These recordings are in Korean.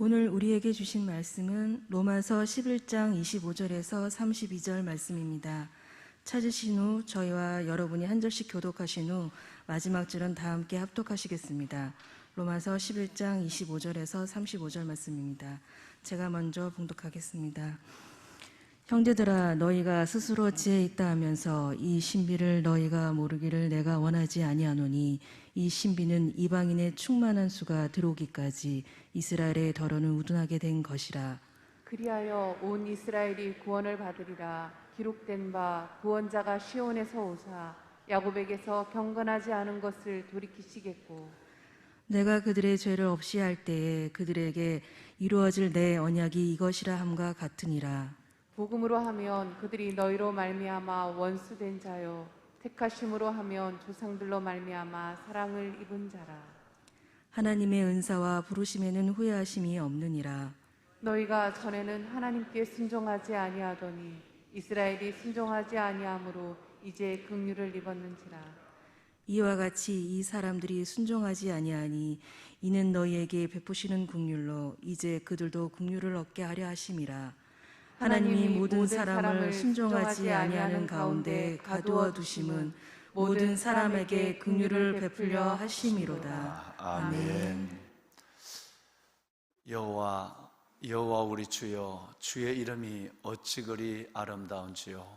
오늘 우리에게 주신 말씀은 로마서 11장 25절에서 32절 말씀입니다. 찾으신 후 저희와 여러분이 한 절씩 교독하신 후 마지막 절은 다 함께 합독하시겠습니다. 로마서 11장 25절에서 35절 말씀입니다. 제가 먼저 봉독하겠습니다. 형제들아, 너희가 스스로 지혜 있다 하면서 이 신비를 너희가 모르기를 내가 원하지 아니하노니 이 신비는 이방인의 충만한 수가 들어오기까지 이스라엘의 더러는 우둔하게 된 것이라. 그리하여 온 이스라엘이 구원을 받으리라. 기록된 바 구원자가 시온에서 오사 야곱에게서 경건하지 않은 것을 돌이키시겠고, 내가 그들의 죄를 없이 할 때에 그들에게 이루어질 내 언약이 이것이라 함과 같으니라. 복음으로 하면 그들이 너희로 말미암아 원수된 자요, 택하심으로 하면 조상들로 말미암아 사랑을 입은 자라. 하나님의 은사와 부르심에는 후회하심이 없느니라. 너희가 전에는 하나님께 순종하지 아니하더니 이스라엘이 순종하지 아니하므로 이제 긍휼을 입었는지라. 이와 같이 이 사람들이 순종하지 아니하니 이는 너희에게 베푸시는 긍휼로 이제 그들도 긍휼을 얻게 하려 하심이라. 하나님이 모든 사람을 순종하지 아니하는 가운데 가두어 두심은 모든 사람에게 긍휼을 베풀려 하심이로다. 아멘. 여호와 우리 주여, 주의 이름이 어찌 그리 아름다운지요.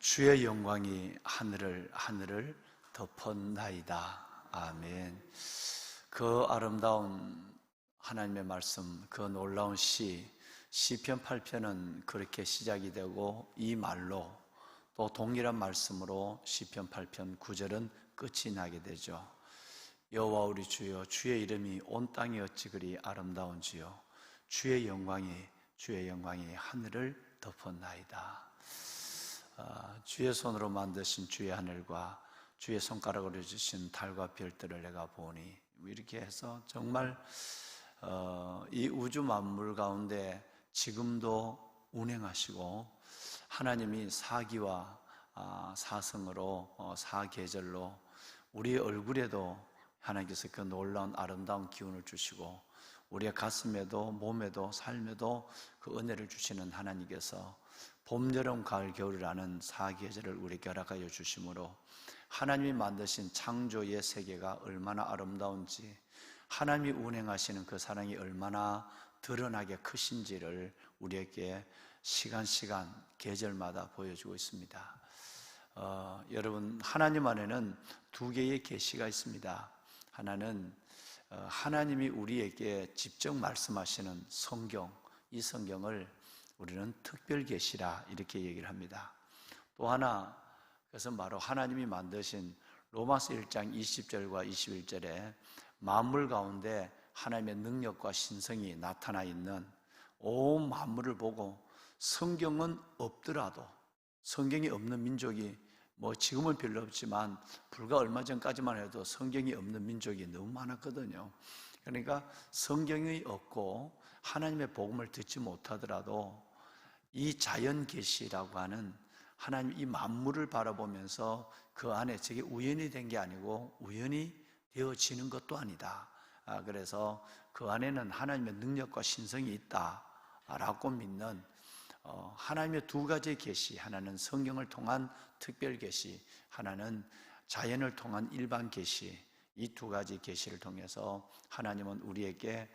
주의 영광이 하늘을 덮었나이다. 아멘. 그 아름다운 하나님의 말씀, 그 놀라운 시편 8편은 그렇게 시작이 되고 이 말로 또 동일한 말씀으로 시편 8편 9절은 끝이 나게 되죠. 여호와 우리 주여, 주의 이름이 온 땅이 어찌 그리 아름다운지요. 주의 영광이 하늘을 덮었나이다. 주의 손으로 만드신 주의 하늘과 주의 손가락으로 주신 달과 별들을 내가 보니, 이렇게 해서 정말 이 우주 만물 가운데 지금도 운행하시고 하나님이 사기와 사성으로 사계절로 우리의 얼굴에도 하나님께서 그 놀라운 아름다운 기운을 주시고 우리의 가슴에도 몸에도 삶에도 그 은혜를 주시는 하나님께서 봄, 여름, 가을, 겨울이라는 사계절을 우리에게 허락하여 주심으로 하나님이 만드신 창조의 세계가 얼마나 아름다운지, 하나님이 운행하시는 그 사랑이 얼마나 드러나게 크신지를 우리에게 시간 계절마다 보여주고 있습니다. 여러분, 하나님 안에는 두 개의 계시가 있습니다. 하나는 하나님이 우리에게 직접 말씀하시는 성경, 이 성경을 우리는 특별 계시라 이렇게 얘기를 합니다. 또 하나, 그것은 바로 하나님이 만드신 로마서 1장 20절과 21절에 만물 가운데 하나님의 능력과 신성이 나타나 있는 온 만물을 보고 성경은 없더라도, 성경이 없는 민족이 지금은 별로 없지만 불과 얼마 전까지만 해도 성경이 없는 민족이 너무 많았거든요. 그러니까 성경이 없고 하나님의 복음을 듣지 못하더라도 이 자연 계시라고 하는 하나님 이 만물을 바라보면서 그 안에 저게 우연히 된 게 아니고 우연히 되어지는 것도 아니다. 그래서 그 안에는 하나님의 능력과 신성이 있다라고 믿는 하나님의 두 가지의 계시, 하나는 성경을 통한 특별 계시, 하나는 자연을 통한 일반 계시, 이 두 가지 계시를 통해서 하나님은 우리에게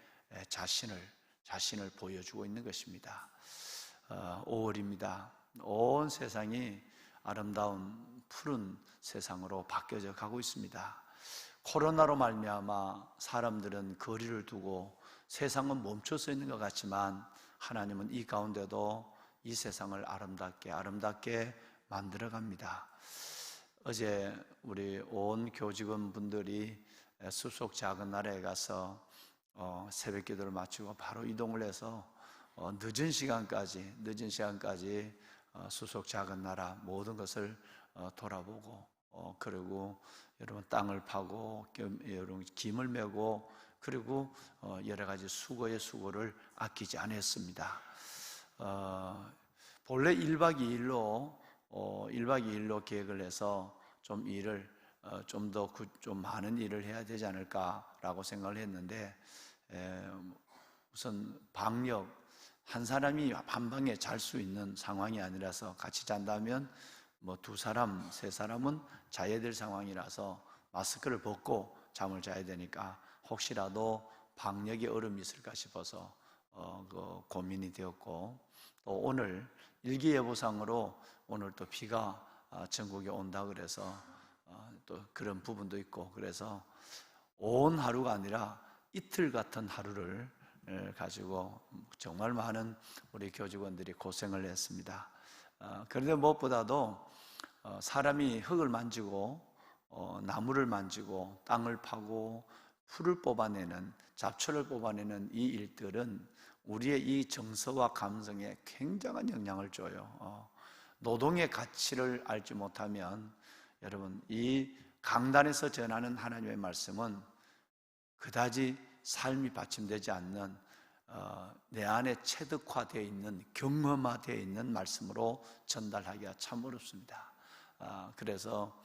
자신을 보여주고 있는 것입니다. 5월입니다. 온 세상이 아름다운 푸른 세상으로 바뀌어져 가고 있습니다. 코로나로 말미암아 사람들은 거리를 두고 세상은 멈춰서 있는 것 같지만 하나님은 이 가운데도 이 세상을 아름답게 만들어 갑니다. 어제 우리 온 교직원 분들이 수속 작은 나라에 가서 새벽 기도를 마치고 바로 이동을 해서 늦은 시간까지 수속 작은 나라 모든 것을 돌아보고 그리고 여러분 땅을 파고 여러분 김을 메고 그리고 여러 가지 수고를 아끼지 않았습니다. 본래 1박 2일로 계획을 해서 좀 일을 좀 많은 일을 해야 되지 않을까라고 생각을 했는데 우선 방역, 한 사람이 한 방에 잘 수 있는 상황이 아니라서 같이 잔다면 뭐 두 사람, 세 사람은 자야 될 상황이라서 마스크를 벗고 잠을 자야 되니까 혹시라도 방역에 어려움이 있을까 싶어서 고민이 되었고, 또 오늘 일기예보상으로 오늘 또 비가 전국에 온다 그래서 또 그런 부분도 있고, 그래서 온 하루가 아니라 이틀 같은 하루를 가지고 정말 많은 우리 교직원들이 고생을 했습니다. 그런데 무엇보다도 사람이 흙을 만지고 나무를 만지고 땅을 파고 풀을 뽑아내는, 잡초를 뽑아내는 이 일들은 우리의 이 정서와 감성에 굉장한 영향을 줘요. 노동의 가치를 알지 못하면 여러분, 이 강단에서 전하는 하나님의 말씀은 그다지 삶이 받침되지 않는 내 안에 체득화되어 있는, 경험화되어 있는 말씀으로 전달하기가 참 어렵습니다. 그래서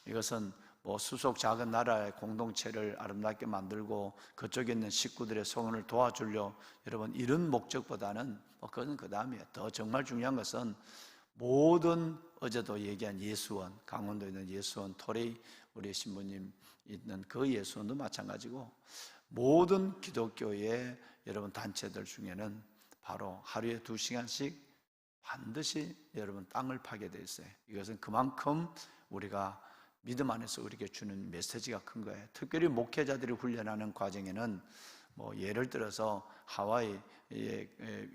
이것은 뭐 수속 작은 나라의 공동체를 아름답게 만들고 그쪽에 있는 식구들의 소원을 도와주려, 여러분, 이런 목적보다는 그건 그 다음에 더 정말 중요한 것은 모든, 어제도 얘기한 예수원, 강원도에 있는 예수원, 토레이 우리 신부님 있는 그 예수원도 마찬가지고, 모든 기독교의 여러분 단체들 중에는 바로 하루에 2시간씩 반드시 여러분 땅을 파게 돼 있어요. 이것은 그만큼 우리가 믿음 안에서 우리에게 주는 메시지가 큰 거예요. 특별히 목회자들이 훈련하는 과정에는 뭐 예를 들어서 하와이에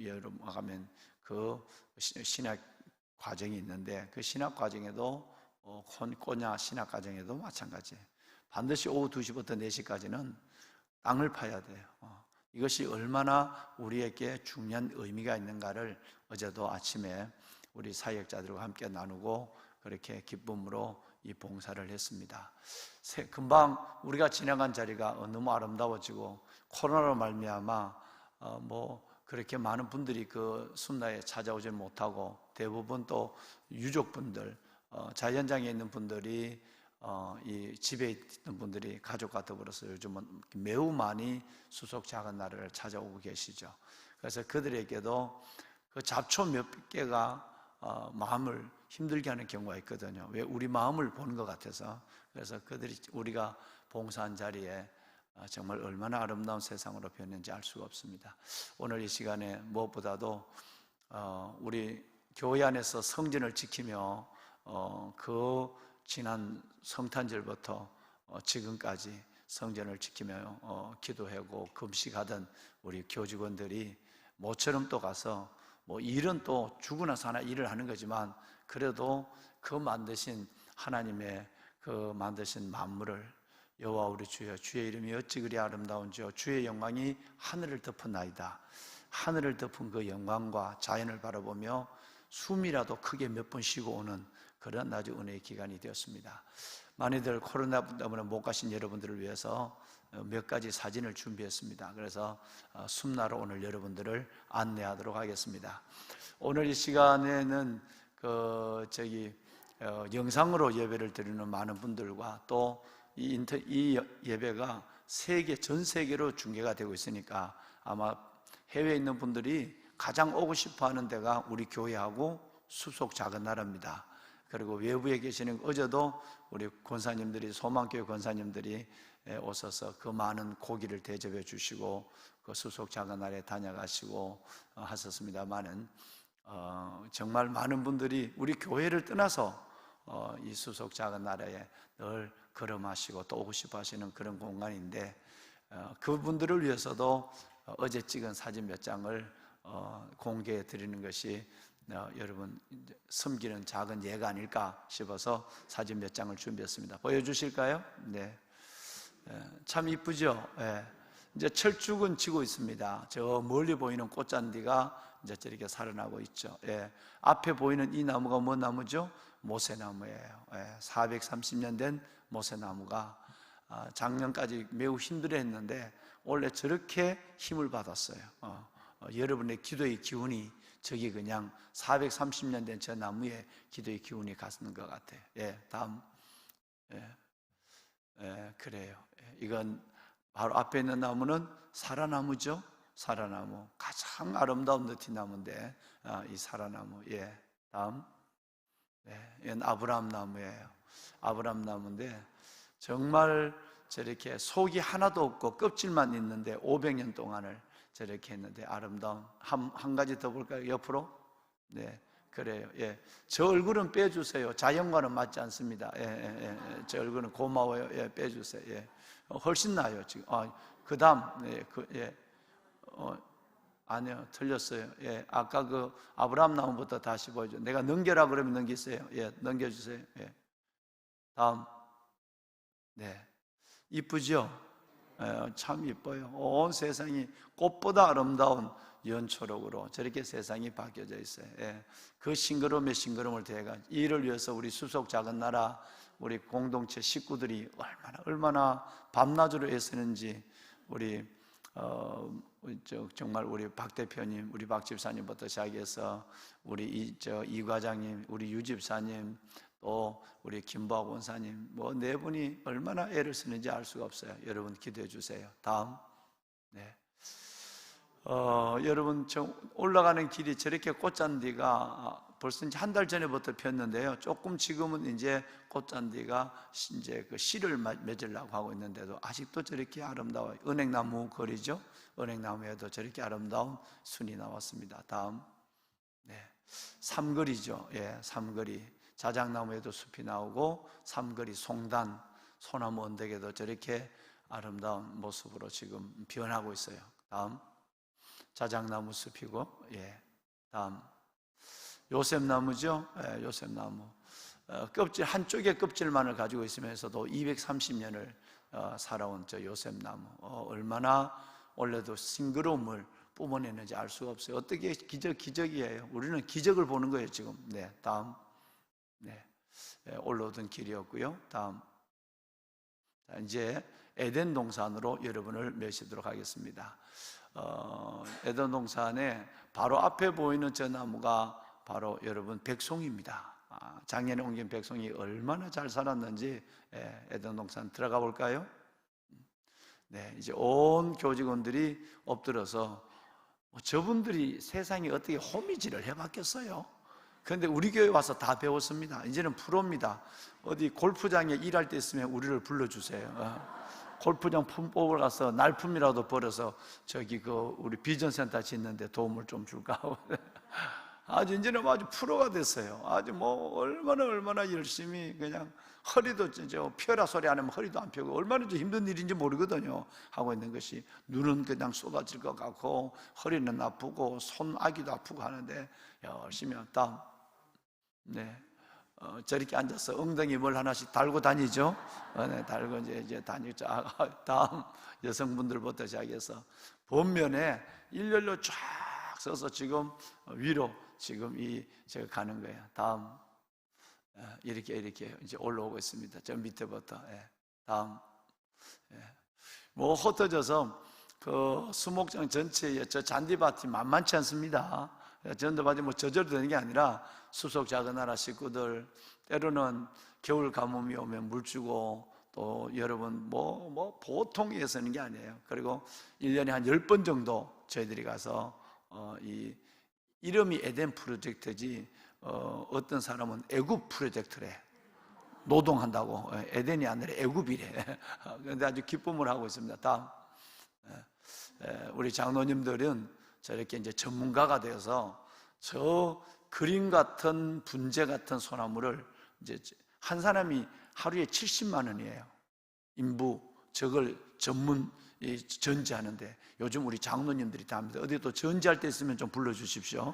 여러분 가면 그 신학 과정이 있는데, 그 신학 과정에도 코냐 신학 과정에도 마찬가지예요. 반드시 오후 2시부터 4시까지는 땅을 파야 돼요. 이것이 얼마나 우리에게 중요한 의미가 있는가를 어제도 아침에 우리 사역자들과 함께 나누고 그렇게 기쁨으로 이 봉사를 했습니다. 금방 우리가 지나간 자리가 너무 아름다워지고, 코로나로 말미암아 뭐 그렇게 많은 분들이 그 숨나에 찾아오지 못하고, 대부분 또 유족분들, 자연장에 있는 분들이 이 집에 있는 분들이 가족과 더불어서 요즘은 매우 많이 수속 작은 나라를 찾아오고 계시죠. 그래서 그들에게도 그 잡초 몇 개가 마음을 힘들게 하는 경우가 있거든요. 왜? 우리 마음을 보는 것 같아서. 그래서 그들이 우리가 봉사한 자리에 정말 얼마나 아름다운 세상으로 변했는지 알 수가 없습니다. 오늘 이 시간에 무엇보다도 우리 교회 안에서 성전을 지키며 그 지난 성탄절부터 지금까지 성전을 지키며 기도하고 금식하던 우리 교직원들이 모처럼 또 가서, 뭐 일은 또 죽으나 사나 일을 하는 거지만, 그래도 그 만드신 하나님의 그 만드신 만물을, 여호와 우리 주여, 주의 이름이 어찌 그리 아름다운지요, 주의 영광이 하늘을 덮었나이다. 하늘을 덮은 그 영광과 자연을 바라보며 숨이라도 크게 몇 번 쉬고 오는 그런 아주 은혜의 기간이 되었습니다. 많이들 코로나 때문에 못 가신 여러분들을 위해서 몇 가지 사진을 준비했습니다. 그래서 숨나러 오늘 여러분들을 안내하도록 하겠습니다. 오늘 이 시간에는 영상으로 예배를 드리는 많은 분들과 또 이 예배가 전 세계로 중계가 되고 있으니까 아마 해외에 있는 분들이 가장 오고 싶어 하는 데가 우리 교회하고 수속 작은 나라입니다. 그리고 외부에 계시는, 어제도 우리 권사님들이, 소망교회 권사님들이 오셔서 그 많은 고기를 대접해 주시고 그 수속 작은 나라에 다녀가시고 하셨습니다만은 정말 많은 분들이 우리 교회를 떠나서 이 수속 작은 나라에 늘 걸음하시고 또 오고 싶어 하시는 그런 공간인데, 그분들을 위해서도 어제 찍은 사진 몇 장을 공개해 드리는 것이 여러분 섬기는 작은 예가 아닐까 싶어서 사진 몇 장을 준비했습니다. 보여주실까요? 네, 참 이쁘죠? 네. 이제 철쭉은 지고 있습니다. 저 멀리 보이는 꽃잔디가 이제 저렇게 살아나고 있죠. 예. 앞에 보이는 이 나무가 뭔 나무죠? 모세나무예요. 430년 된 모세나무가 작년까지 매우 힘들어했는데 원래 저렇게 힘을 받았어요. 여러분의 기도의 기운이 저기 그냥 430년 된 저 나무에 기도의 기운이 가는 것 같아요. 예, 다음. 그래요. 이건 바로 앞에 있는 나무는 사라나무죠. 사라나무 가장 아름다운 느티나무인데 이 사라나무. 예, 다음. 네, 이건 아브라함 나무예요. 아브라함 나무인데 정말 저렇게 속이 하나도 없고 껍질만 있는데 500년 동안을 저렇게 했는데 아름다운. 한 가지 더 볼까요? 옆으로. 네, 그래요. 예, 저 얼굴은 빼주세요. 자연과는 맞지 않습니다. 저 얼굴은 고마워요. 예, 빼주세요. 예, 훨씬 나아요 지금. 그 다음. 네, 아니요, 틀렸어요. 예, 아까 그 아브라함 나무부터 다시 보여줘. 내가 넘겨라 그러면 넘기세요. 예, 넘겨주세요. 예, 다음. 네, 이쁘죠? 참 이뻐요. 온 세상이 꽃보다 아름다운 연초록으로 저렇게 세상이 바뀌어져 있어요. 예, 그 싱그러움의 싱그러움을 대가 이를 위해서 우리 수속 작은 나라, 우리 공동체 식구들이 얼마나 밤낮으로 애쓰는지 우리 정말 우리 박 대표님, 우리 박 집사님부터 시작해서 우리 이 과장님, 우리 유 집사님, 또 우리 김보학 원사님, 뭐 네 분이 얼마나 애를 쓰는지 알 수가 없어요. 여러분 기도해 주세요. 다음. 네. 여러분 올라가는 길이 저렇게 꽃잔디가 벌써 이제 한 달 전에부터 폈는데요. 조금 지금은 이제 꽃잔디가 이제 그 씨를 맺으려고 하고 있는데도 아직도 저렇게 아름다워요. 은행나무 거리죠. 은행나무에도 저렇게 아름다운 순이 나왔습니다. 다음. 네, 삼거리죠. 예, 삼거리. 자작나무에도 숲이 나오고 삼거리, 송단, 소나무 언덕에도 저렇게 아름다운 모습으로 지금 변하고 있어요. 다음. 자작나무 숲이고, 예, 다음. 요셉나무죠. 예, 요셉나무. 껍질 한쪽의 껍질만을 가지고 있으면서도 230년을 살아온 저 요셉나무. 얼마나 원래도 싱그러움을 뿜어내는지 알 수가 없어요. 어떻게 기적이에요. 우리는 기적을 보는 거예요 지금. 네, 다음. 네, 올라오던 길이었고요. 다음. 자, 이제 에덴 동산으로 여러분을 모시도록 하겠습니다. 에덴 동산에 바로 앞에 보이는 저 나무가 바로 여러분 백송입니다. 작년에 옮긴 백송이 얼마나 잘 살았는지 에덴 동산 들어가 볼까요? 네, 이제 온 교직원들이 엎드려서 저분들이 세상에 어떻게 호미질을 해봤겠어요? 그런데 우리 교회 와서 다 배웠습니다. 이제는 프로입니다. 어디 골프장에 일할 때 있으면 우리를 불러주세요. 골프장 품 뽑으러 가서 날품이라도 벌어서 저기 그 우리 비전센터 짓는데 도움을 좀 줄까 하고 아주 이제는 아주 프로가 됐어요. 아주 뭐 얼마나 열심히 그냥 허리도 저 펴라 소리 안 하면 허리도 안 펴고 얼마나 힘든 일인지 모르거든요. 하고 있는 것이 눈은 그냥 쏟아질 것 같고 허리는 아프고 손아귀도 아프고 하는데 열심히 다음. 네, 저렇게 앉아서 엉덩이 뭘 하나씩 달고 다니죠. 네, 달고 이제 다니죠. 다음 여성분들부터 시작해서 본면에 일렬로 쫙 서서 지금 위로 지금 제가 가는 거예요. 다음. 이렇게 이제 올라오고 있습니다. 저 밑에부터. 다음. 뭐 흩어져서 그 수목장 전체에 저 잔디밭이 만만치 않습니다. 잔디밭이 뭐 저절로 되는 게 아니라 수속 작은 나라 식구들 때로는 겨울 가뭄이 오면 물 주고 또 여러분 뭐 보통 애쓰는 게 아니에요. 그리고 1년에 한 10번 정도 저희들이 가서 이 이름이 에덴 프로젝트지 어떤 사람은 애굽 프로젝트래. 노동한다고. 에덴이 아니라 애굽이래. 그런데 아주 기쁨을 하고 있습니다. 다음. 우리 장로님들은 저렇게 이제 전문가가 되어서 저 그림 같은 분재 같은 소나무를 이제 한 사람이 하루에 70만 원이에요. 인부 저걸 전문 전지하는데 요즘 우리 장로님들이 다 합니다. 어디 또 전지할 때 있으면 좀 불러주십시오.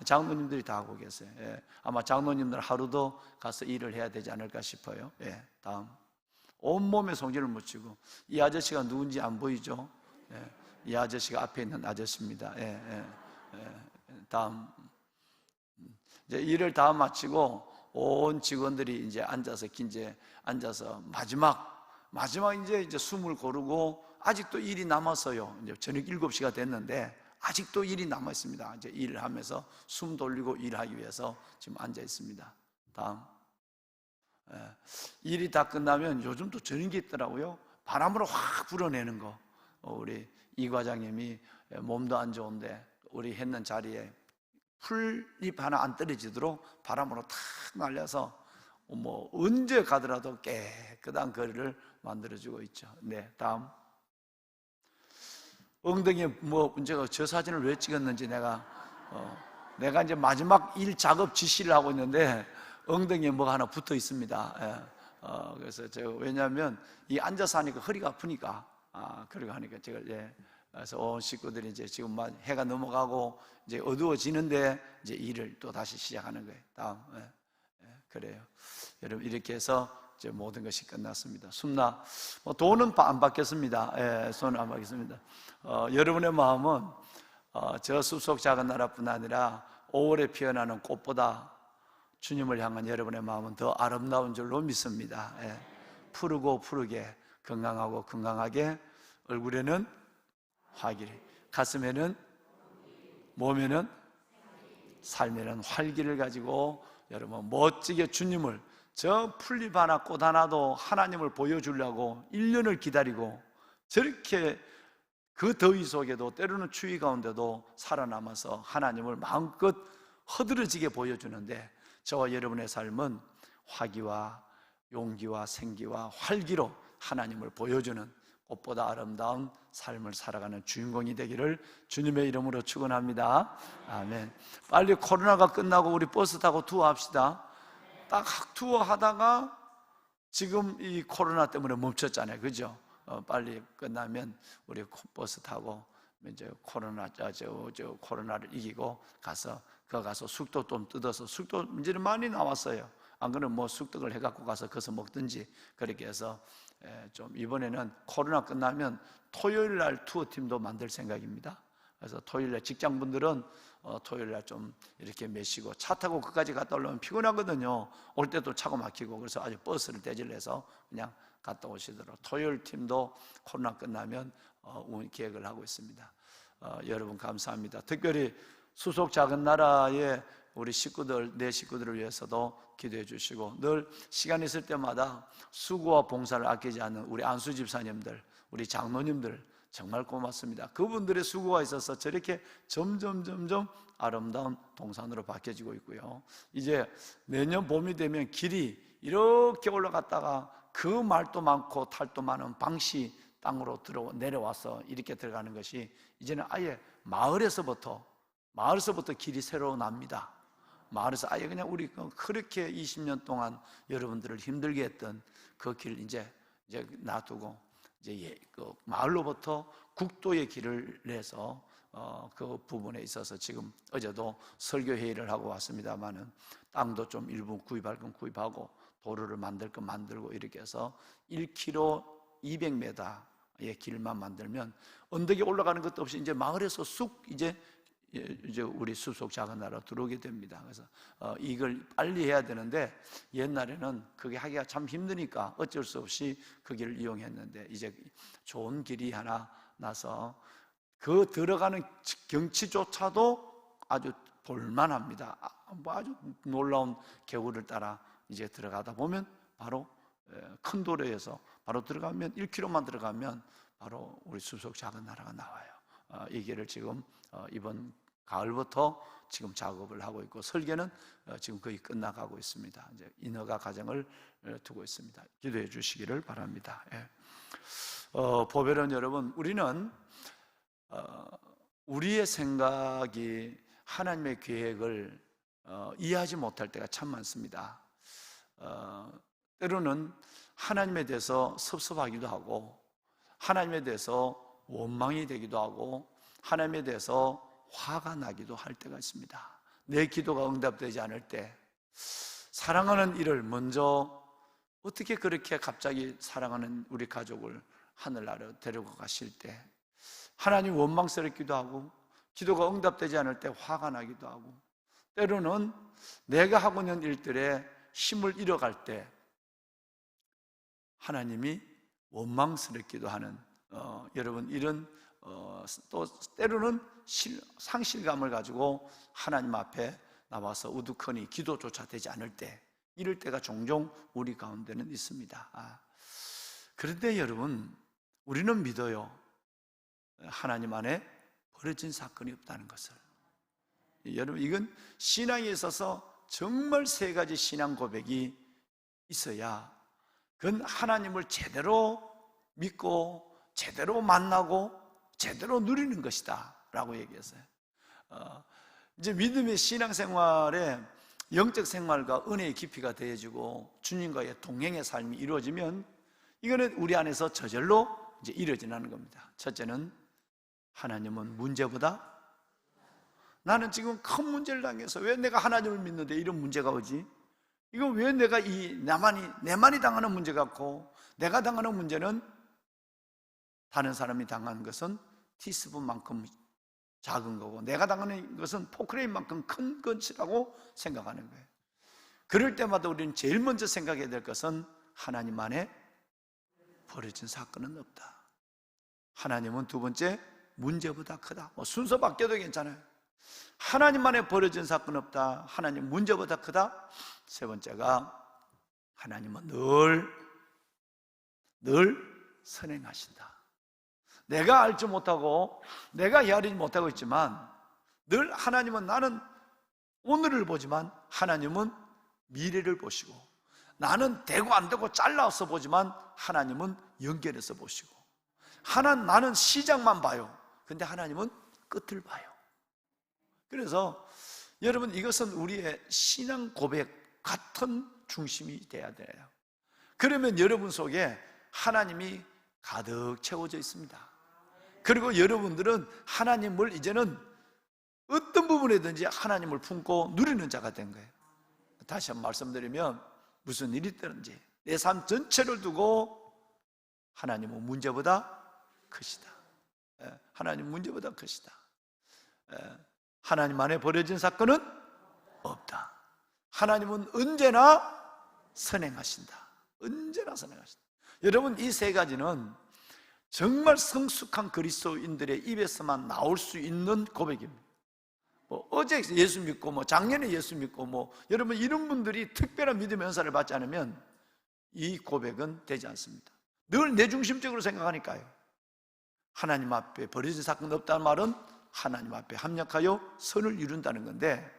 장로님들이 다 하고 계세요. 아마 장로님들 하루도 가서 일을 해야 되지 않을까 싶어요. 다음. 온몸에 송지를 묻히고 이 아저씨가 누군지 안 보이죠? 이 아저씨가 앞에 있는 아저씨입니다. 다음. 이제 일을 다 마치고 온 직원들이 이제 앉아서 마지막 이제 숨을 고르고 아직도 일이 남았어요. 이제 저녁 7시가 됐는데 아직도 일이 남아 있습니다. 이제 일을 하면서 숨 돌리고 일하기 위해서 지금 앉아 있습니다. 다음. 일이 다 끝나면 요즘 또 저런 게 있더라고요. 바람으로 확 불어내는 거. 우리 이 과장님이 몸도 안 좋은데 우리 했는 자리에 풀잎 하나 안 떨어지도록 바람으로 탁 날려서 뭐 언제 가더라도 깨끗한 거리를 만들어주고 있죠. 네, 다음. 엉덩이에 뭐 문제가, 저 사진을 왜 찍었는지 내가 이제 마지막 일 작업 지시를 하고 있는데 엉덩이에 뭐가 하나 붙어 있습니다. 그래서 제가 왜냐하면 이 앉아서 하니까 허리가 아프니까 그러고 하니까 제가 그래서 온 식구들이 이제 지금 해가 넘어가고 이제 어두워지는데 이제 일을 또 다시 시작하는 거예요. 다음. 그래요. 여러분 이렇게 해서 이제 모든 것이 끝났습니다. 숨나 돈은 안 받겠습니다. 손은 안 받겠습니다. 여러분의 마음은 저 숲속 작은 나라뿐 아니라 5월에 피어나는 꽃보다 주님을 향한 여러분의 마음은 더 아름다운 줄로 믿습니다. 푸르고 푸르게, 건강하고 건강하게, 얼굴에는 화기를, 가슴에는, 몸에는, 삶에는 활기를 가지고 여러분 멋지게 주님을, 저 풀잎 하나 꽃 하나도 하나님을 보여주려고 1년을 기다리고 저렇게 그 더위 속에도 때로는 추위 가운데도 살아남아서 하나님을 마음껏 허드러지게 보여주는데, 저와 여러분의 삶은 화기와 용기와 생기와 활기로 하나님을 보여주는 꽃보다 아름다운 삶을 살아가는 주인공이 되기를 주님의 이름으로 축원합니다. 아멘. 빨리 코로나가 끝나고 우리 버스 타고 투어합시다. 딱 투어하다가 지금 이 코로나 때문에 멈췄잖아요, 그죠? 빨리 끝나면 우리 버스 타고 이제 코로나를 이기고 가서 숙도 좀 뜯어서, 숙도 문제는 많이 나왔어요. 안 그러면 뭐 숙덕을 해갖고 가서 거기서 먹든지 그렇게 해서 좀 이번에는 코로나 끝나면 토요일 날 투어팀도 만들 생각입니다. 그래서 토요일 날 직장분들은 토요일 날 좀 이렇게 매시고 차 타고 그까지 갔다 오려면 피곤하거든요. 올 때도 차고 막히고. 그래서 아주 버스를 대절해서 그냥 갔다 오시도록 토요일 팀도 코로나 끝나면 계획을 하고 있습니다. 여러분 감사합니다. 특별히 수속 작은 나라의 우리 식구들, 내 식구들을 위해서도 기도해 주시고, 늘 시간 있을 때마다 수고와 봉사를 아끼지 않는 우리 안수 집사님들, 우리 장로님들 정말 고맙습니다. 그분들의 수고가 있어서 저렇게 점점 아름다운 동산으로 바뀌어지고 있고요. 이제 내년 봄이 되면 길이 이렇게 올라갔다가 그 말도 많고 탈도 많은 방시 땅으로 내려와서 이렇게 들어가는 것이 이제는 아예 마을에서부터 길이 새로 납니다. 마을에서 아예 그냥 우리 그렇게 20년 동안 여러분들을 힘들게 했던 그 길 이제 놔두고 이제 그 마을로부터 국도의 길을 내서 그 부분에 있어서 지금 어제도 설교 회의를 하고 왔습니다만은 땅도 좀 일부 구입할 건 구입하고 도로를 만들 건 만들고 이렇게 해서 1km 200m의 길만 만들면 언덕에 올라가는 것도 없이 이제 마을에서 쑥 이제 우리 수속 작은 나라 들어오게 됩니다. 그래서 이걸 빨리 해야 되는데 옛날에는 그게 하기가 참 힘드니까 어쩔 수 없이 그 길을 이용했는데 이제 좋은 길이 하나 나서 그 들어가는 경치조차도 아주 볼만합니다. 아주 놀라운 계곡을 따라 이제 들어가다 보면 바로 큰 도로에서 바로 들어가면 1km만 들어가면 바로 우리 수속 작은 나라가 나와요. 이 길을 지금 이번 가을부터 지금 작업을 하고 있고 설계는 지금 거의 끝나가고 있습니다. 이제 인허가 과정을 두고 있습니다. 기도해 주시기를 바랍니다. 보배론 여러분, 우리는 우리의 생각이 하나님의 계획을 이해하지 못할 때가 참 많습니다. 때로는 하나님에 대해서 섭섭하기도 하고 하나님에 대해서 원망이 되기도 하고 하나님에 대해서 화가 나기도 할 때가 있습니다. 내 기도가 응답되지 않을 때, 사랑하는 이를 먼저 어떻게 그렇게 갑자기 사랑하는 우리 가족을 하늘나라로 데리고 가실 때 하나님 원망스럽기도 하고 기도가 응답되지 않을 때 화가 나기도 하고, 때로는 내가 하고 있는 일들에 힘을 잃어갈 때 하나님이 원망스럽기도 하는 여러분 이런 또 때로는 상실감을 가지고 하나님 앞에 나와서 우두커니 기도조차 되지 않을 때, 이럴 때가 종종 우리 가운데는 있습니다. 그런데 여러분, 우리는 믿어요. 하나님 안에 벌어진 사건이 없다는 것을. 여러분, 이건 신앙에 있어서 정말 세 가지 신앙 고백이 있어야 그건 하나님을 제대로 믿고 제대로 만나고 제대로 누리는 것이다 라고 얘기했어요. 이제 믿음의 신앙생활에 영적 생활과 은혜의 깊이가 더해지고 주님과의 동행의 삶이 이루어지면 이거는 우리 안에서 저절로 이제 이루어지는 겁니다. 첫째는 하나님은 문제보다, 나는 지금 큰 문제를 당해서 왜 내가 하나님을 믿는데 이런 문제가 오지? 이거 왜 내가 내만이 당하는 문제 같고, 내가 당하는 문제는 다른 사람이 당하는 것은 티스푼만큼 작은 거고 내가 당하는 것은 포크레인만큼 큰 것이라고 생각하는 거예요. 그럴 때마다 우리는 제일 먼저 생각해야 될 것은 하나님 안에 벌어진 사건은 없다. 하나님은 두 번째, 문제보다 크다. 순서 바뀌어도 괜찮아요. 하나님 안에 벌어진 사건 없다. 하나님 문제보다 크다. 세 번째가 하나님은 늘 선행하신다. 내가 알지 못하고 내가 헤아리지 못하고 있지만 늘 하나님은, 나는 오늘을 보지만 하나님은 미래를 보시고, 나는 되고 안 되고 잘라서 보지만 하나님은 연결해서 보시고, 나는 시작만 봐요. 근데 하나님은 끝을 봐요. 그래서 여러분, 이것은 우리의 신앙 고백 같은 중심이 돼야 돼요. 그러면 여러분 속에 하나님이 가득 채워져 있습니다. 그리고 여러분들은 하나님을 이제는 어떤 부분에든지 하나님을 품고 누리는 자가 된 거예요. 다시 한번 말씀드리면, 무슨 일이 있든지 내 삶 전체를 두고 하나님은 문제보다 크시다. 하나님 문제보다 크시다. 하나님 안에 벌어진 사건은 없다. 하나님은 언제나 선행하신다. 언제나 선행하신다. 여러분, 이 세 가지는 정말 성숙한 그리스도인들의 입에서만 나올 수 있는 고백입니다. 어제 예수 믿고 작년에 예수 믿고 여러분, 이런 분들이 특별한 믿음의 은사를 받지 않으면 이 고백은 되지 않습니다. 늘 내중심적으로 생각하니까요. 하나님 앞에 벌어진 사건 없다는 말은 하나님 앞에 합력하여 선을 이룬다는 건데,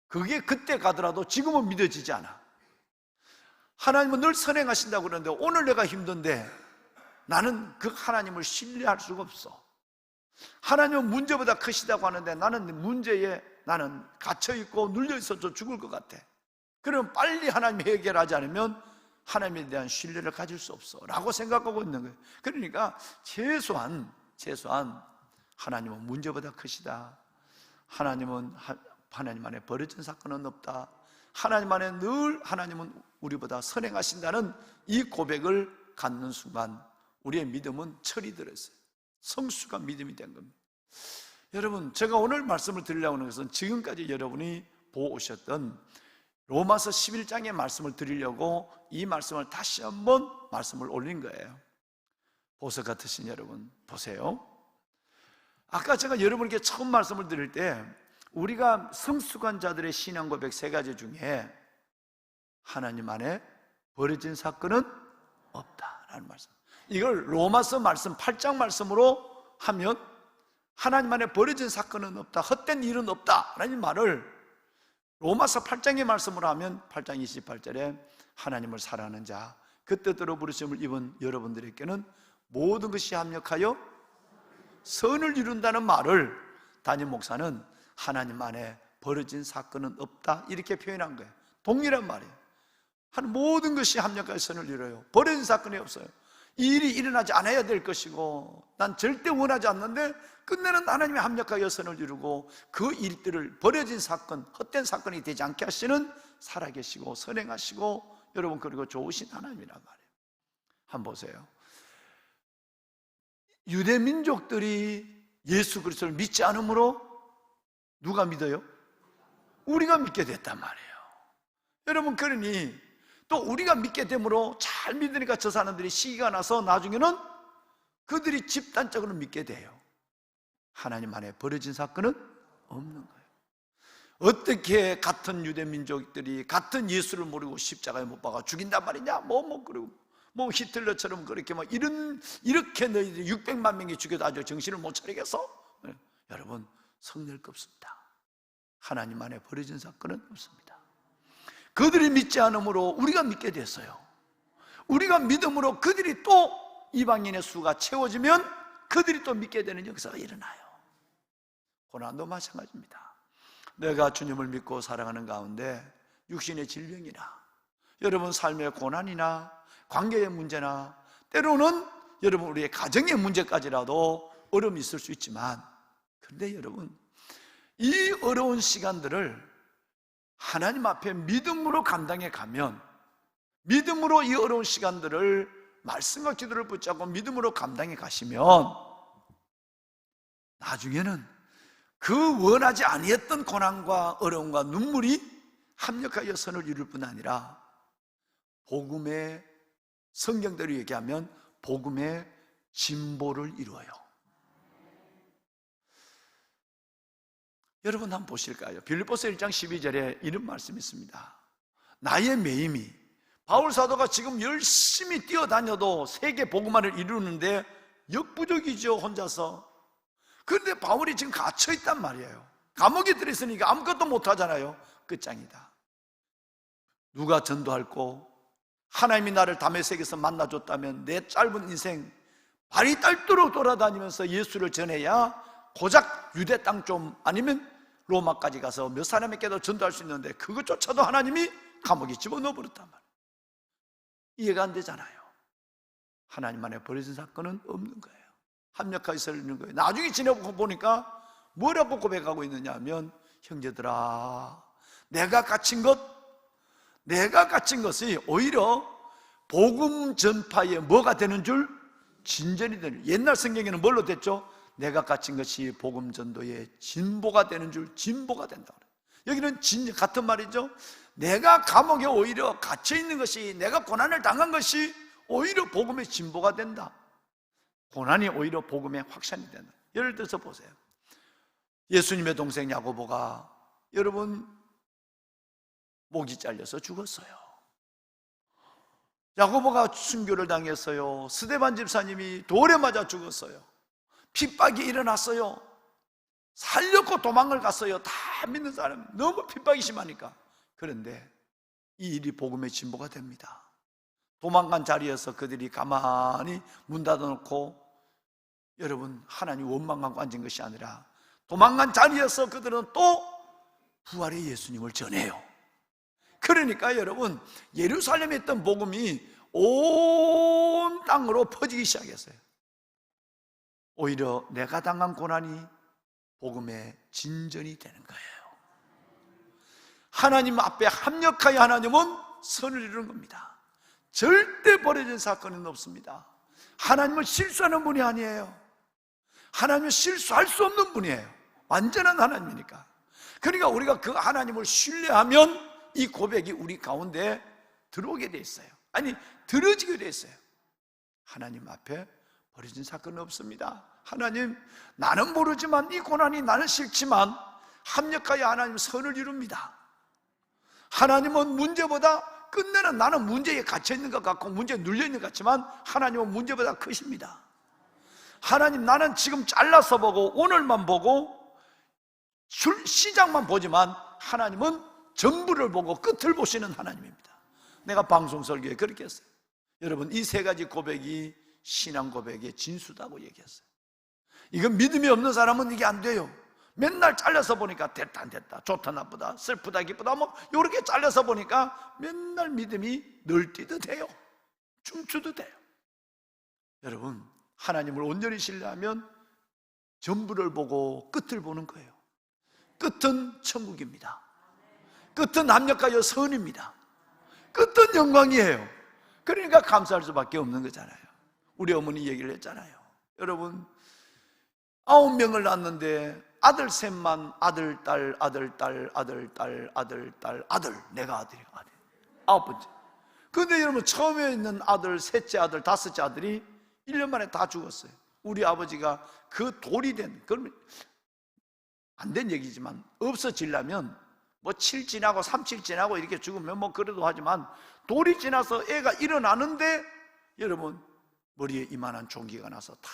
그게 그때 가더라도 지금은 믿어지지 않아. 하나님은 늘 선행하신다고 그러는데 오늘 내가 힘든데 나는 그 하나님을 신뢰할 수가 없어. 하나님은 문제보다 크시다고 하는데 나는 문제에 갇혀있고 눌려있어서 죽을 것 같아. 그러면 빨리 하나님이 해결하지 않으면 하나님에 대한 신뢰를 가질 수 없어 라고 생각하고 있는 거예요. 그러니까 최소한 하나님은 문제보다 크시다. 하나님 안에 벌어진 사건은 없다. 하나님 안에 늘 하나님은 우리보다 선행하신다는 이 고백을 갖는 순간 우리의 믿음은 철이 들었어요. 성숙한 믿음이 된 겁니다. 여러분, 제가 오늘 말씀을 드리려고 하는 것은 지금까지 여러분이 보오셨던 로마서 11장의 말씀을 드리려고 이 말씀을 다시 한번 말씀을 올린 거예요. 보석 같으신 여러분, 보세요. 아까 제가 여러분께 처음 말씀을 드릴 때 우리가 성숙한 자들의 신앙 고백 세 가지 중에 하나님 안에 벌어진 사건은 없다라는 말씀, 이걸 로마서 말씀 8장 말씀으로 하면 하나님 안에 벌어진 사건은 없다, 헛된 일은 없다라는 말을 로마서 8장의 말씀으로 하면 8장 28절에 하나님을 사랑하는 자, 그 뜻대로 부르심을 입은 여러분들에게는 모든 것이 합력하여 선을 이룬다는 말을 담임 목사는 하나님 안에 벌어진 사건은 없다 이렇게 표현한 거예요. 동일한 말이에요. 모든 것이 합력하여 선을 이뤄요. 벌어진 사건이 없어요. 이 일이 일어나지 않아야 될 것이고 난 절대 원하지 않는데 끝내는 하나님이 합력하여 선을 이루고 그 일들을 벌어진 사건, 헛된 사건이 되지 않게 하시는 살아계시고 선행하시고 여러분 그리고 좋으신 하나님이란 말이에요. 한번 보세요. 유대 민족들이 예수 그리스도를 믿지 않으므로 누가 믿어요? 우리가 믿게 됐단 말이에요. 여러분, 그러니 또 우리가 믿게 되므로 잘 믿으니까 저 사람들이 시기가 나서 나중에는 그들이 집단적으로 믿게 돼요. 하나님 안에 벌어진 사건은 없는 거예요. 어떻게 같은 유대 민족들이 같은 예수를 모르고 십자가에 못 박아 죽인단 말이냐? 그리고 히틀러처럼 그렇게 이렇게 너희들이 600만 명이 죽여도 아주 정신을 못 차리겠어? 여러분, 성낼 것 없습니다. 하나님 안에 버려진 사건은 없습니다. 그들이 믿지 않으므로 우리가 믿게 됐어요. 우리가 믿음으로 그들이 또 이방인의 수가 채워지면 그들이 또 믿게 되는 역사가 일어나요. 고난도 마찬가지입니다. 내가 주님을 믿고 살아가는 가운데 육신의 질병이나 여러분 삶의 고난이나 관계의 문제나 때로는 여러분 우리의 가정의 문제까지라도 어려움이 있을 수 있지만, 그런데 여러분 이 어려운 시간들을 하나님 앞에 믿음으로 감당해 가면, 믿음으로 이 어려운 시간들을 말씀과 기도를 붙잡고 믿음으로 감당해 가시면 나중에는 그 원하지 아니했던 고난과 어려움과 눈물이 합력하여 선을 이룰 뿐 아니라 복음의, 성경대로 얘기하면 복음의 진보를 이루어요. 여러분 한번 보실까요? 빌립보서 1장 12절에 이런 말씀이 있습니다. 나의 매임이, 바울 사도가 지금 열심히 뛰어다녀도 세계 복음화를 이루는데 역부족이죠, 혼자서. 그런데 바울이 지금 갇혀있단 말이에요. 감옥에 들어있으니까 아무것도 못하잖아요. 끝장이다. 누가 전도할 거, 하나님이 나를 다메섹에서 만나줬다면 내 짧은 인생 발이 딸도록 돌아다니면서 예수를 전해야 고작 유대 땅 좀, 아니면 로마까지 가서 몇 사람에게도 전도할 수 있는데 그것조차도 하나님이 감옥에 집어넣어 버렸단 말이에요. 이해가 안 되잖아요. 하나님 안에 버려진 사건은 없는 거예요. 합력하여 있는 거예요. 나중에 지내보고 보니까 뭐라고 고백하고 있느냐 하면, 형제들아, 내가 갇힌 것이 오히려 복음 전파에 뭐가 되는 줄? 진전이 되는. 옛날 성경에는 뭘로 됐죠? 내가 갇힌 것이 복음 전도의 진보가 되는 줄, 진보가 된다. 여기는 같은 말이죠. 내가 감옥에 오히려 갇혀 있는 것이, 내가 고난을 당한 것이 오히려 복음의 진보가 된다. 고난이 오히려 복음의 확산이 된다. 예를 들어서 보세요. 예수님의 동생 야고보가 여러분 목이 잘려서 죽었어요. 야고보가 순교를 당했어요. 스데반 집사님이 돌에 맞아 죽었어요. 핍박이 일어났어요. 살려고 도망을 갔어요. 다 믿는 사람, 너무 핍박이 심하니까. 그런데 이 일이 복음의 진보가 됩니다. 도망간 자리에서 그들이 가만히 문 닫아놓고, 여러분 하나님 원망하고 앉은 것이 아니라 도망간 자리에서 그들은 또 부활의 예수님을 전해요. 그러니까 여러분 예루살렘에 있던 복음이 온 땅으로 퍼지기 시작했어요. 오히려 내가 당한 고난이 복음의 진전이 되는 거예요. 하나님 앞에 합력하여 하나님은 선을 이루는 겁니다. 절대 버려진 사건은 없습니다. 하나님은 실수하는 분이 아니에요. 하나님은 실수할 수 없는 분이에요. 완전한 하나님이니까. 그러니까 우리가 그 하나님을 신뢰하면 이 고백이 우리 가운데 들어오게 돼 있어요. 아니, 들어지게 돼 있어요. 하나님 앞에 버려진 사건은 없습니다. 하나님, 나는 모르지만 이 고난이 나는 싫지만 합력하여 하나님 선을 이룹니다. 하나님은 문제보다, 끝내는 나는 문제에 갇혀있는 것 같고 문제에 눌려있는 것 같지만 하나님은 문제보다 크십니다. 하나님, 나는 지금 잘라서 보고 오늘만 보고 시작만 보지만 하나님은 전부를 보고 끝을 보시는 하나님입니다. 내가 방송 설교에 그렇게 했어요. 여러분, 이 세 가지 고백이 신앙 고백의 진수다고 얘기했어요. 이건 믿음이 없는 사람은 이게 안 돼요. 맨날 잘라서 보니까 됐다 안 됐다, 좋다 나쁘다, 슬프다 기쁘다, 뭐 이렇게 잘라서 보니까 맨날 믿음이 널뛰듯 해요. 춤추듯 해요. 여러분, 하나님을 온전히 신뢰하면 전부를 보고 끝을 보는 거예요. 끝은 천국입니다. 끝은 합력하여 선입니다. 끝은 영광이에요. 그러니까 감사할 수밖에 없는 거잖아요. 우리 어머니 얘기를 했잖아요. 여러분, 9명을 낳았는데 아들 셋만 아들, 딸, 아들, 딸, 아들, 딸, 아들, 딸, 아들. 내가 아들이에요, 아들. 9번째. 근데 여러분, 처음에 있는 아들, 셋째 아들, 다섯째 아들이 1년 만에 다 죽었어요. 우리 아버지가 그 돌이 된, 그러면 안 된 얘기지만 없어지려면 뭐 7 지나고 37 지나고 이렇게 죽으면 뭐 그래도 하지만 돌이 지나서 애가 일어나는데 여러분 머리에 이만한 종기가 나서 다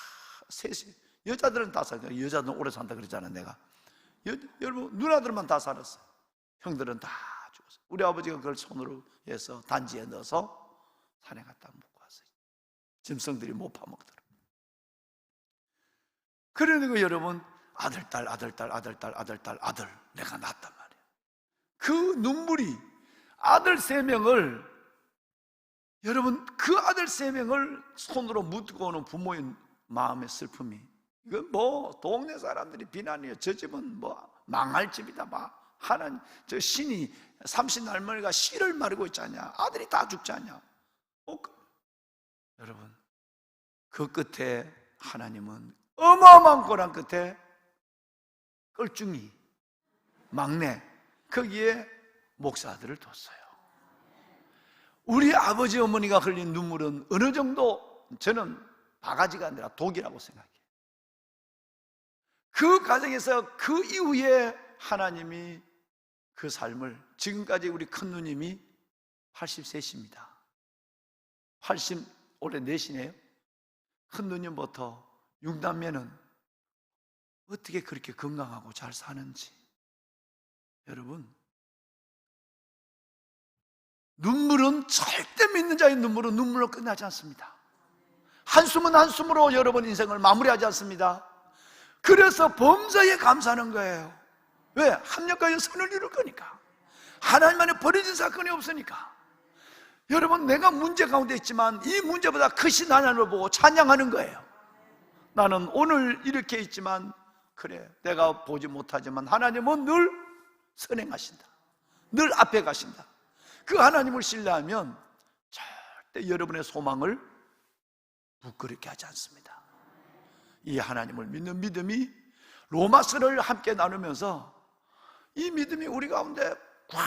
셋이 여자들은 다 살았어요. 여자들은 오래 산다 그랬잖아요. 내가 여러분 누나들만 다 살았어요. 형들은 다 죽었어요. 우리 아버지가 그걸 손으로 해서 단지에 넣어서 산에 갖다 묻고 왔어요. 짐승들이 못 파먹더라고요. 그러니까 여러분 아들, 딸, 아들, 딸, 아들, 딸, 아들, 딸, 아들 내가 낳았단 말이에요. 그 눈물이 아들 3명을 여러분 그 아들 3명을 손으로 묻고 오는 부모의 마음의 슬픔이 이건 뭐 동네 사람들이 비난이에요. 저 집은 뭐 망할 집이다. 막 하나님 저 신이 30날머리가 씨를 마르고 있잖냐. 아들이 다 죽잖냐. 여러분 그 끝에 하나님은 어마어마한 고난 끝에 뻘중이 막내 거기에 목사들을 뒀어요. 우리 아버지 어머니가 흘린 눈물은 어느 정도 저는 바가지가 아니라 독이라고 생각해요. 그 과정에서 그 이후에 하나님이 그 삶을 지금까지 우리 큰 누님이 83입니다. 80 올해 4시네요. 큰 누님부터 6남매는 어떻게 그렇게 건강하고 잘 사는지 여러분 눈물은 절대 믿는 자의 눈물은 눈물로 끝나지 않습니다. 한숨은 한숨으로 여러분 인생을 마무리하지 않습니다. 그래서 범사에 감사하는 거예요. 왜? 합력하여 선을 이룰 거니까. 하나님 안에 버려진 사건이 없으니까. 여러분 내가 문제 가운데 있지만 이 문제보다 크신 하나님을 보고 찬양하는 거예요. 나는 오늘 이렇게 있지만 그래 내가 보지 못하지만 하나님은 늘 선행하신다. 늘 앞에 가신다. 그 하나님을 신뢰하면 절대 여러분의 소망을 부끄럽게 하지 않습니다. 이 하나님을 믿는 믿음이 로마서를 함께 나누면서 이 믿음이 우리 가운데 꽉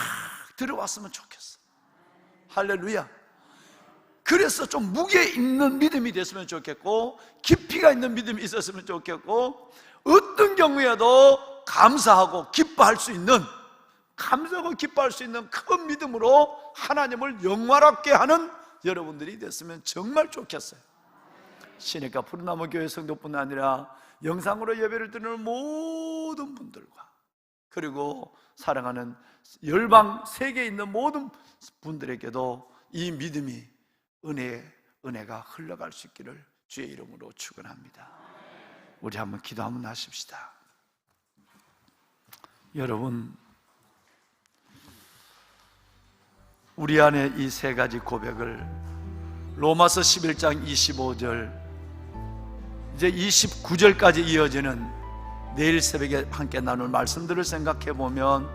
들어왔으면 좋겠어. 할렐루야. 그래서 좀 무게 있는 믿음이 됐으면 좋겠고 깊이가 있는 믿음이 있었으면 좋겠고 어떤 경우에도 감사하고 기뻐할 수 있는 감사하고 기뻐할 수 있는 큰 믿음으로 하나님을 영화롭게 하는 여러분들이 됐으면 정말 좋겠어요. 시내가 푸른나무 교회 성도뿐 아니라 영상으로 예배를 드리는 모든 분들과 그리고 사랑하는 열방 세계에 있는 모든 분들에게도 이 믿음이 은혜가 흘러갈 수 있기를 주의 이름으로 축원합니다. 우리 한번 기도 한번 하십시다. 여러분 우리 안에 이 3가지 고백을 로마서 11장 25절 이제 29절까지 이어지는 내일 새벽에 함께 나눌 말씀들을 생각해 보면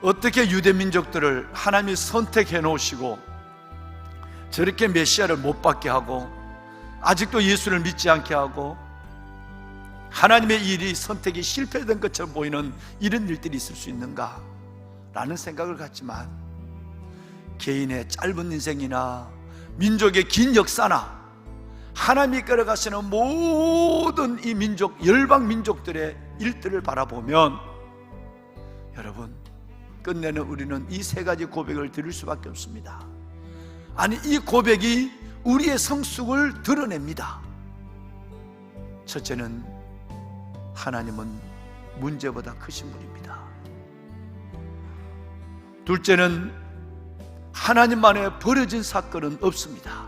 어떻게 유대 민족들을 하나님이 선택해 놓으시고 저렇게 메시아를 못 받게 하고 아직도 예수를 믿지 않게 하고 하나님의 일이 선택이 실패된 것처럼 보이는 이런 일들이 있을 수 있는가 라는 생각을 갖지만 개인의 짧은 인생이나 민족의 긴 역사나 하나님이 끌어가시는 모든 이 민족, 열방 민족들의 일들을 바라보면 여러분 끝내는 우리는 이 3가지 고백을 드릴 수밖에 없습니다. 아니 이 고백이 우리의 성숙을 드러냅니다. 첫째는 하나님은 문제보다 크신 분입니다. 둘째는 하나님만에 버려진 사건은 없습니다.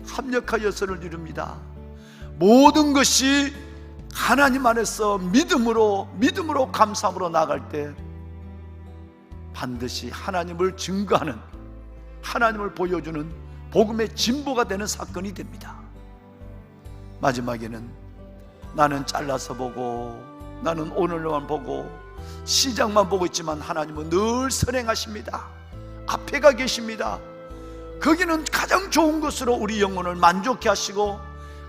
합력하여 선을 이룹니다. 모든 것이 하나님 안에서 믿음으로 감사함으로 나아갈 때 반드시 하나님을 증거하는 하나님을 보여주는 복음의 진보가 되는 사건이 됩니다. 마지막에는 나는 잘라서 보고 나는 오늘만 보고 시장만 보고 있지만 하나님은 늘 선행하십니다. 앞에 가 계십니다. 거기는 가장 좋은 것으로 우리 영혼을 만족해 하시고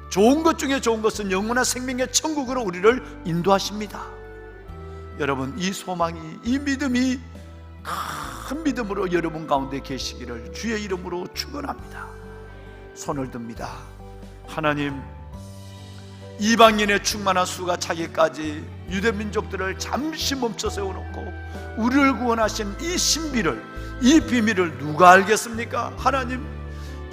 좋은 것 중에 좋은 것은 영원한 생명의 천국으로 우리를 인도하십니다. 여러분 이 소망이 이 믿음이 큰 믿음으로 여러분 가운데 계시기를 주의 이름으로 축원합니다. 손을 듭니다. 하나님 이방인의 충만한 수가 차기까지 유대민족들을 잠시 멈춰 세워놓고 우리를 구원하신 이 신비를 이 비밀을 누가 알겠습니까? 하나님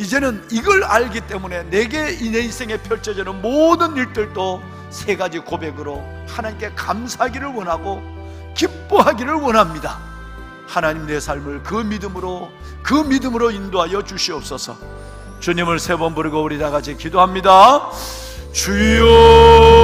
이제는 이걸 알기 때문에 내게 내 인생에 펼쳐지는 모든 일들도 세 가지 고백으로 하나님께 감사하기를 원하고 기뻐하기를 원합니다. 하나님, 내 삶을 그 믿음으로 인도하여 주시옵소서. 주님을 세 번 부르고 우리 다 같이 기도합니다. 주여